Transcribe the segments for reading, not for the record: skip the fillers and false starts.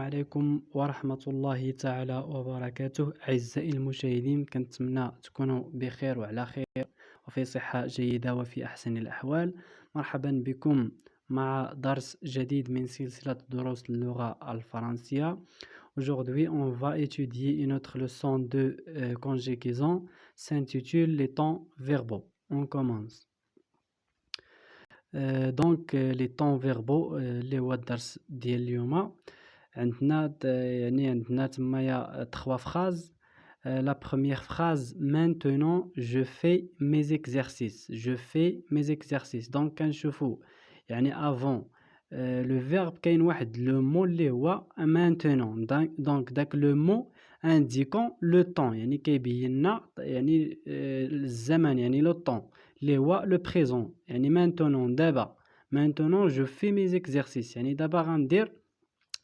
عليكم ورحمة الله تعالى وبركاته. أعزائي المشاهدين، كنتمنى تكونوا بخير وعلى خير وفي صحة جيدة وفي أحسن الأحوال. مرحبا بكم مع درس جديد من سلسلة دروس اللغة الفرنسية. Aujourd'hui, on va étudier une autre leçon de conjugaison s'intitule les temps verbaux. On commence. Donc les temps verbaux اللي هو الدرس ديال اليوم. عندنا تمايا 3 phrases. La première phrase: maintenant je fais mes exercices. Je fais mes exercices. Donc كنشوفوا يعني avant le verbe كاين واحد le mot اللي هو maintenant. Donc داك le mot indiquant le temps، يعني كيبين لنا يعني الزمن، يعني le temps اللي هو le présent. يعني maintenant دابا، maintenant je fais mes exercices، يعني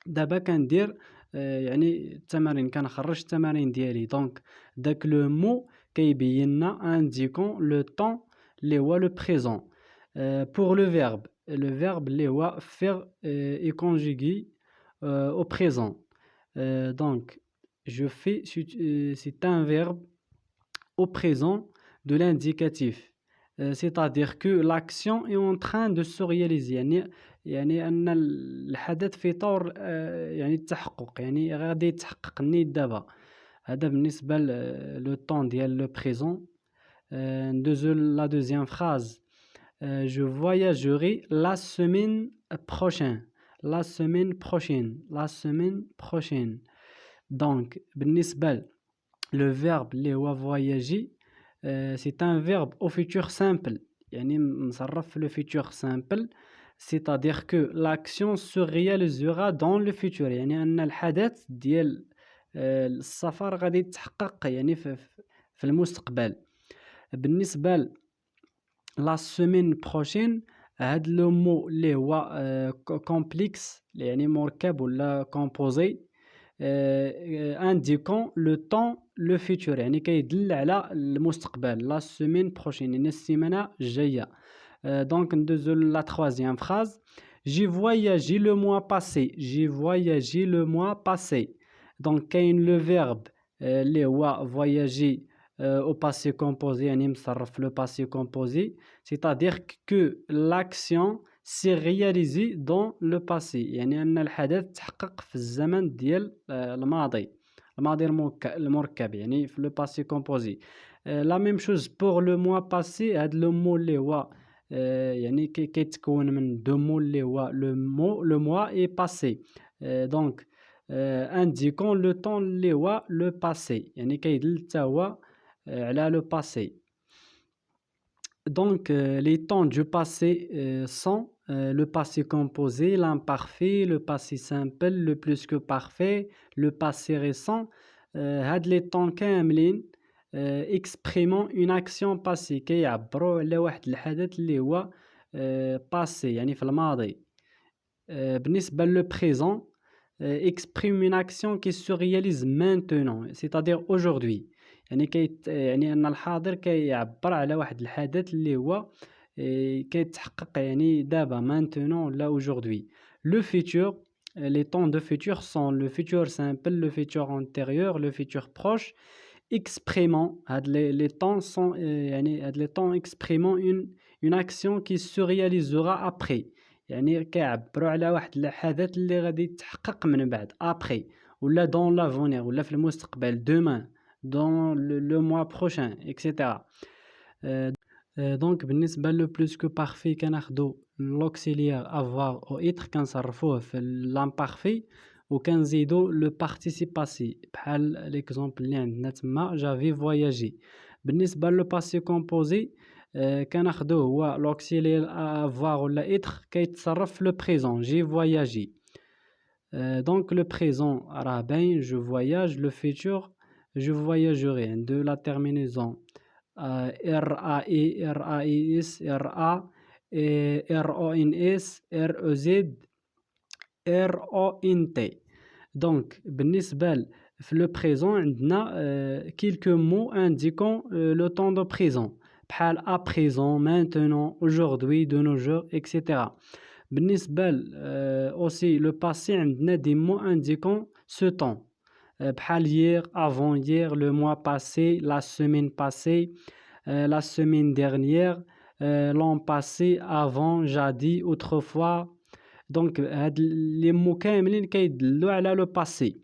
دابا كندير يعني التمارين، كنخرج التمارين ديالي. دونك داك لو مو كيبين لنا indiquant le temps اللي هو le présent. Pour le verbe اللي هو faire est conjugué au présent. Donc je fais, c'est un verbe au présent de l'indicatif. C'est-à-dire que l'action est en train de se réaliser، يعني أن الحدث في طور يعني التحقق، يعني غادي يتحقق نيت دابا. هذا بالنسبة لو طون ديال لو بريزون. La deuxième phrase: je voyagerai la semaine prochaine. La semaine prochaine. La semaine prochaine. Donc بالنسبة le verbe اللي هو voyager c'est un verbe au futur simple، يعني مصرف في le futur simple. C'est-à-dire que l'action se réalisera dans le futur، يعني أن الحدث ديال السفر غادي يتحقق يعني في المستقبل. بالنسبة la semaine prochaine، هاد لو مو اللي هو complexe، يعني مركب ولا composé، indiquant le temps le futur، يعني كيدل على المستقبل. la semaine prochaine يعني السيمانة الجاية. Donc ندوزو la troisième phrase: j'ai voyagé le mois passé. J'ai voyagé le mois passé. Donc كاين le verbe اللي هو voyager au passé composé، يعني مصرف le passé composé. C'est-à-dire que l'action s'est réalisée dans le passé، يعني أن الحدث تحقق في الزمن ديال الماضي المركب، يعني في le passé composé. La même chose pour le mois passé. هاد le mot اللي هو يعني كيتكون من دو مو اللي هو le mois et passé. Donc indiquant le temps اللي هو le passé، يعني كيدل حتى هو على le passé. Donc les temps du passé sont le passé composé, l'imparfait, le passé simple, le plus que parfait, le passé récent. هاد les temps كاملين exprimant une action passée، كيعبروا على واحد الحدث اللي هو passé، يعني في الماضي. بالنسبة le présent exprime une action qui se réalise maintenant، c'est-à-dire aujourd'hui، يعني أن الحاضر كيعبر على واحد الحدث اللي هو كيتحقق يعني دابا maintenant ولا aujourd'hui. Le futur، les temps de futur sont le futur simple, le futur antérieur, le futur proche. Exprimant les temps sont يعني هاد les temps exprimant une action qui se réalisera après، يعني كيعبروا على واحد الحدث اللي غادي يتحقق من بعد après، ولا dans l'avenir، ولا في المستقبل demain، dans le mois prochain etc. Donc بالنسبة le plus que parfait كناخدو l'auxiliaire avoir ou être كنصرفوه في l'imparfait، وكنزيدو le participe passé بحال l'exemple اللي عندنا تما j'avais voyagé. بالنسبة le passé composé كناخدوه هو l'auxiliaire avoir ولا être كيتصرف في le présent j'ai voyagé. Donc le présent راه باين je voyage، le futur je voyagerai. De la terminaison RAE RAES RA RONS REZ RONT. Donc بالنسبة في le présent عندنا quelques mots indiquant le temps de présent بحال à présent, maintenant, aujourd'hui, de nos jours etc. بالنسبة aussi le passé عندنا des mots indiquant ce temps بحال hier, avant-hier, le mois passé, la semaine passée, la semaine dernière, l'an passé, avant, jadis, autrefois. دونك هاد لي مو كاملين كيدلوا على لو باسي.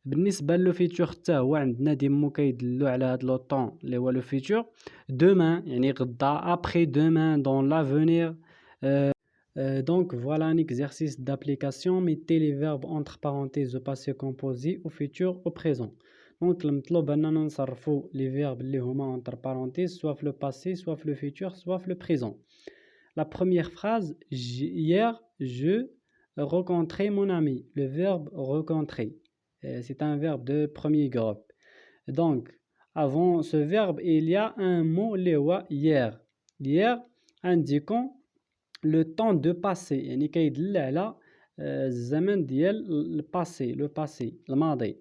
بالنسبة لو فيتور حتى هو عندنا دي مو كيدلوا على هاد لو طون اللي هو لو فيتور. دومان يعني غدا، ابخي دومان، دون لافونير. Donc voilà un exercice d'application. Mettez les verbes entre parenthèses au passé composé, au futur, au présent. Donc المطلوب أننا نصرفوا les verbes اللي هما entre parenthèses soit في le passé, soit في le futur, soit في le présent. La première phrase, hier je rencontrais mon ami. Le verbe rencontrer, c'est un verbe de premier groupe. Donc avant ce verbe il y a un mot hier. Hier indiquant le temps de passer. يعني كيدل على الزمن ديال le passé الماضي.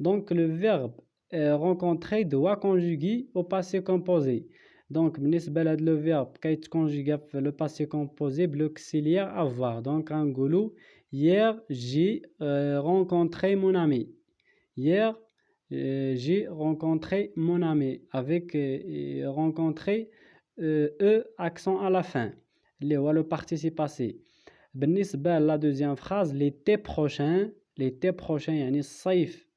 Donc le verbe rencontrer doit conjuguer au passé composé. Donc بالنسبة لهاد le verbe كيتكونجيغا في le passé composé بالauxiliaire avoir. Donc غنقولو hier j'ai rencontré mon ami. Hier j'ai rencontré mon ami avec rencontré accent à la fin اللي هو le participe passé. بالنسبة la deuxième phrase l'été prochain يعني الصيف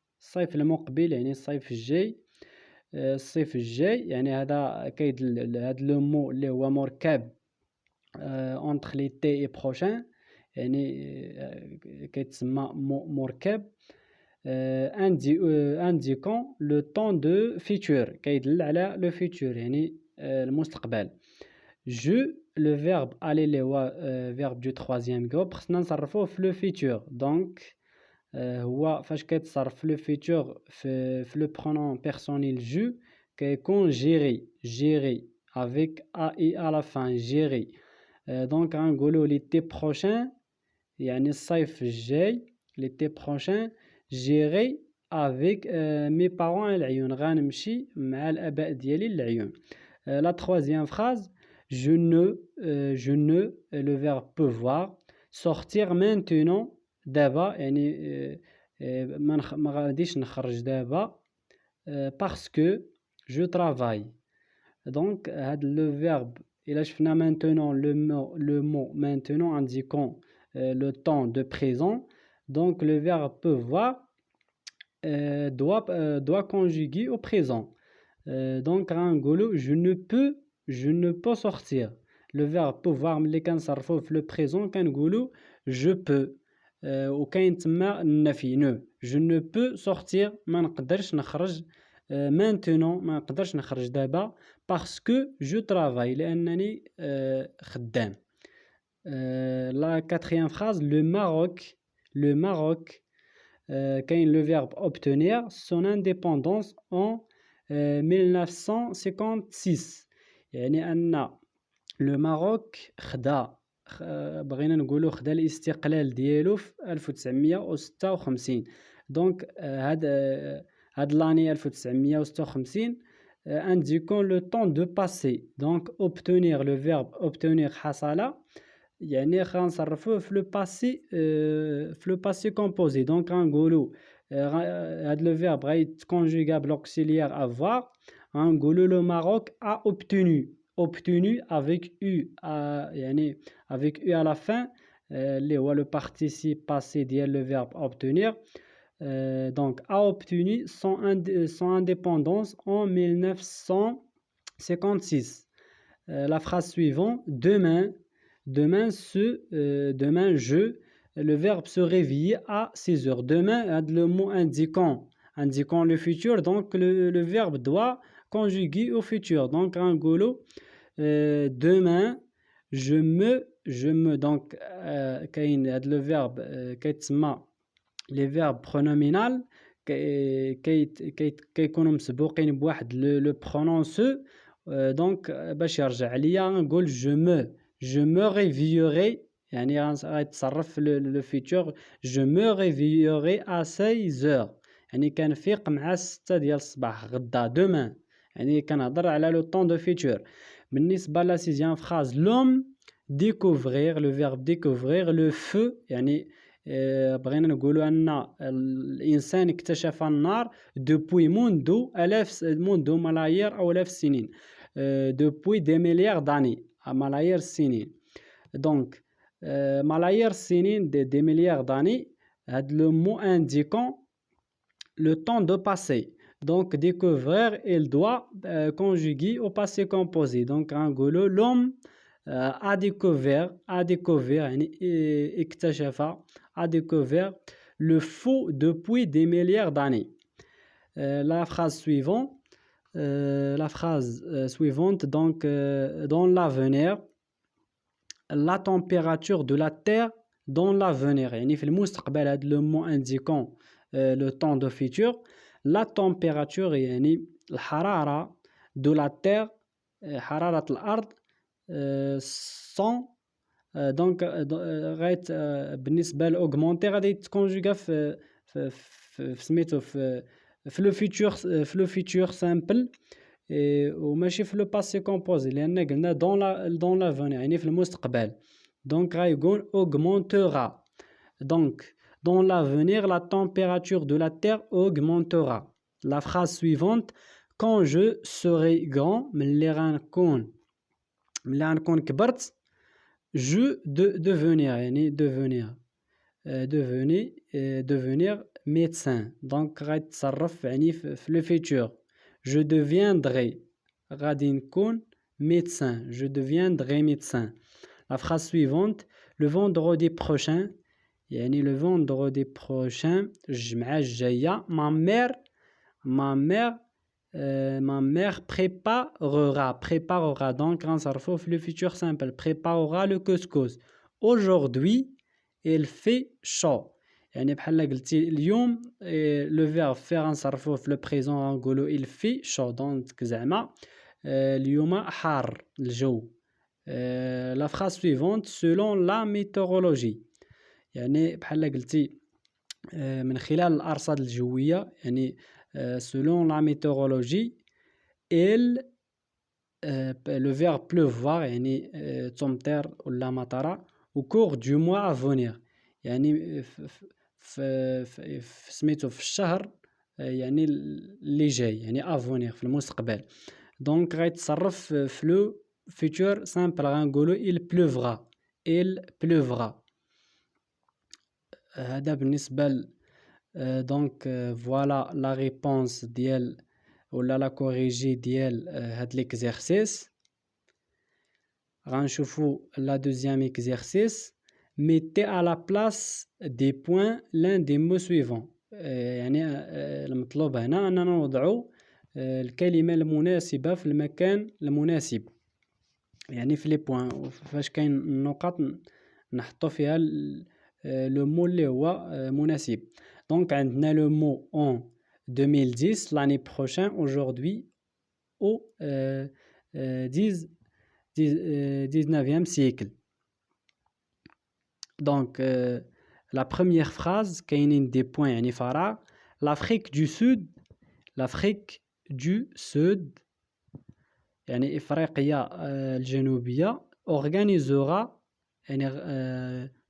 المقبل يعني الصيف الجاي يعني هذا كيدل هذا لو مو اللي هو مركب entre l'été et prochain يعني كيتسمى مركب indiquant le temps de futur كيدل على le futur يعني المستقبل. le verbe aller اللي هو verbe du troisième groupe خصنا نصرفوه في le futur. donc هو فاش كيتصرف le futur في le pronom personnel je كيكون gérer avec ai à la fin gérer. donc غنقولوا l'été prochain يعني الصيف الجاي l'été prochain j'irai avec mes parents العيون غنمشي مع الآباء ديالي للعيون. la troisième phrase je ne le verbe pouvoir sortir maintenant دابا يعني ما غاديش نخرج دابا parce que je travaille. donc هاد le verbe إلا شفنا maintenant le mot maintenant indiquant le temps de présent. donc le verbe pouvoir doit conjuguer au présent. donc غنقولوا je ne peux sortir. le verbe pouvoir ملي كنصرفوه في le présent كنقولوا je peux وكاين تما النفي je ne peux sortir ما نقدرش نخرج maintenant ما نقدرش نخرج دابا parce que je travaille لأنني خدام. la quatrième phrase le Maroc كاين le verbe obtenir son indépendance en 1956 يعني أن le Maroc بغينا نقولوا خدا الاستقلال ديالو في 1956. donc هاد l'année 1956 indiquant le temps de passer. donc obtenir le verbe obtenir حصل يعني غنصرفوه في le passé composé. donc غنقولوا هاد le verbe غيتكونجيغا بالauxiliaire avoir. غنقولوا le Maroc a obtenu avec u يعني avec u à la fin اللي هو le participe passé ديال le verbe obtenir. donc a obtenu son indépendance en 1956. la phrase suivante demain je le verbe se réveiller à 6 heures. demain le mot indiquant le futur. donc le verbe doit conjuguer au futur. donc غنقولوا demain je me donc كاين هذا le verbe كيتسمى les verbes pronominal كيكونوا مسبوقين بواحد le pronom se. donc باش يرجع ليا نقول je me réveillerai يعني غيتصرف le futur je me réveillerai à 6 heures يعني كنفيق مع 6 ديال الصباح غدا demain يعني كنهضر على le temps de futur. بالنسبة لا sixième phrase l'homme découvrir, le verbe découvrir, le feu يعني بغينا نقولوا أن الإنسان اكتشف النار depuis منذ ملايير أو آلاف السنين depuis des milliards d'années ملايير السنين donc ملايير السنين des milliards d'années هاد le mot indiquant le temps de passer donc découvrir il doit conjuguer au passé composé donc غنقولوا l'homme a découvert يعني اكتشف a découvert le feu depuis des milliards d'années. La phrase suivante donc dans l'avenir la température de la terre dans l'avenir يعني في المستقبل هذا le mot indiquant le temps de futur la température يعني الحرارة de la terre حرارة الأرض sans دونك غايت بالنسبه لاوغمونتي غادي يتكونجوغا في سميتو في لو فيتور سامبل وماشي في لو باسي كومبوزي لان قلنا دون لافونير يعني في المستقبل دونك غايكون اوغمونتورا دونك dans l'avenir la température de la terre augmentera. La phrase suivante quand je serai grand ملي غنكون كبرت je devenir يعني devenir médecin donc غيتصرف يعني في le futur je deviendrai غادي نكون médecin je deviendrai médecin. La phrase suivante le vendredi prochain يعني le vendredi prochain الجمعة الجاية ma mère préparera donc غنصرفو في le futur simple préparera le couscous aujourd'hui il fait chaud يعني بحال قلتي اليوم le verbe faire غنصرفوه في le présent غنقولو il fait chaud donc زعما اليوم حار الجو. La phrase suivante selon la météorologie يعني بحال قلتي من خلال الأرصاد الجوية يعني selon la météorologie le verbe pleuvoir يعني تمطر ولا مطر au cours du mois à venir يعني في سميتو في الشهر يعني اللي جاي يعني à venir في المستقبل دونك غيتصرف في لو futur simple غنقولو il pleuvra هذا بالنسبة donc voilà la réponse ديال ولا لا كوريجي ديال هاد l'exercice. غنشوفوا la deuxième exercice mettez à la place des points l'un des mots suivants يعني المطلوب هنا أننا نوضعوا الكلمة المناسبة في المكان المناسب يعني في لي بوين فاش كاين النقط نحطوا فيها لو مو اللي هو مناسب. Donc عندنا le mot en 2010 l'année prochaine aujourd'hui au 19e siècle. Donc la première phrase كاينين des points يعني فراغ l'Afrique du Sud يعني إفريقيا الجنوبية organisera يعني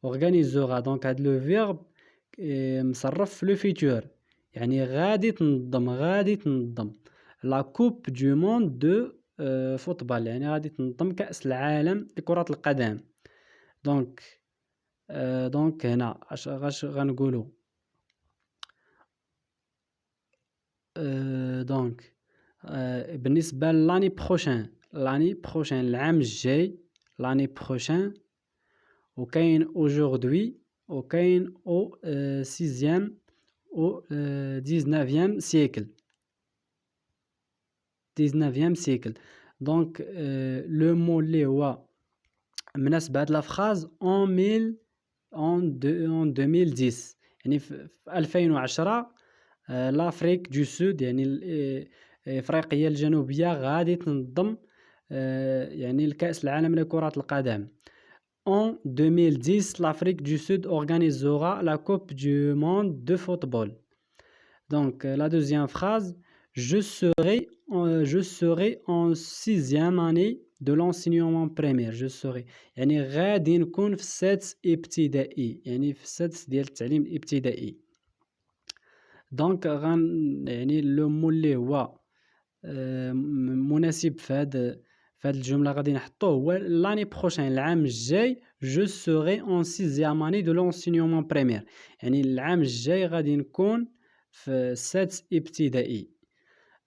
organisera donc هاد le verbe مصرف في لو فيتور يعني غادي تنظم لا كوب دو موند دو فوتبال يعني غادي تنظم كأس العالم لكرة القدم. دونك هنا اش غنقولوا دونك بالنسبة لاني بروشين العام الجاي لاني بروشين وكاين aujourd'hui وكاين au 6e au 19e siècle. Donc le mot اللي هو مناسب هاد لا فراز en 2010 يعني في 2010 l'Afrique du Sud يعني إفريقيا الجنوبية غادي تنظم يعني الكأس العالم لكرة القدم. En 2010, l'Afrique du Sud organisera la Coupe du monde de football. Donc, la deuxième phrase, je serai en 6e année de l'enseignement primaire. Je serai يعني غادي نكون في السادس ابتدائي، يعني في السادس ديال التعليم الابتدائي. دونك يعني لو مو اللي هو مناسب في هاد الجملة غادي نحطوه هو l'année prochaine، العام الجاي je serai en 6e année de l'enseignement primaire، يعني العام الجاي غادي نكون في السادس ابتدائي.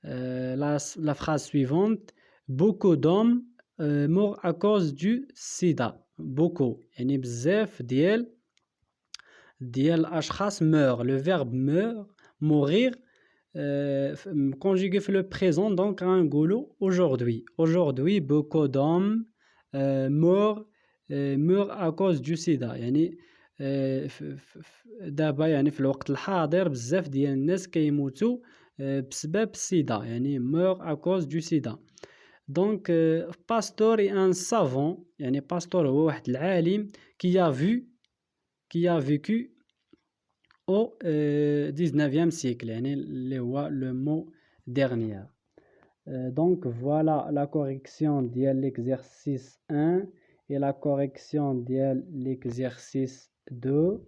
la phrase suivante: beaucoup d'hommes meurent à cause du sida. beaucoup يعني بزاف ديال الأشخاص meurent. le verbe meurt mourir conjugué في le présent donc غنقولو aujourd'hui beaucoup d'hommes meurent à cause du sida. يعني دابا يعني في الوقت الحاضر بزاف ديال الناس كيموتوا بسبب السيدا، يعني meurent à cause du sida. donc Pasteur est un savant، يعني باستور هو واحد العالم qui a vécu au 19e siècle، يعني اللي هو le mot dernier. Donc voilà la correction ديال l'exercice 1 et la correction ديال l'exercice 2.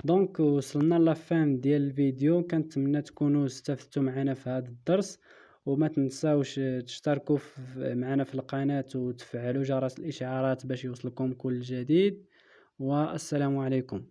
دونك وصلنا لافان ديال الفيديو، كنتمنى تكونوا استفدتوا معنا في هذا الدرس، وما تنساوش تشتركوا معنا في القناة وتفعلوا جرس الإشعارات باش يوصلكم كل جديد، والسلام عليكم.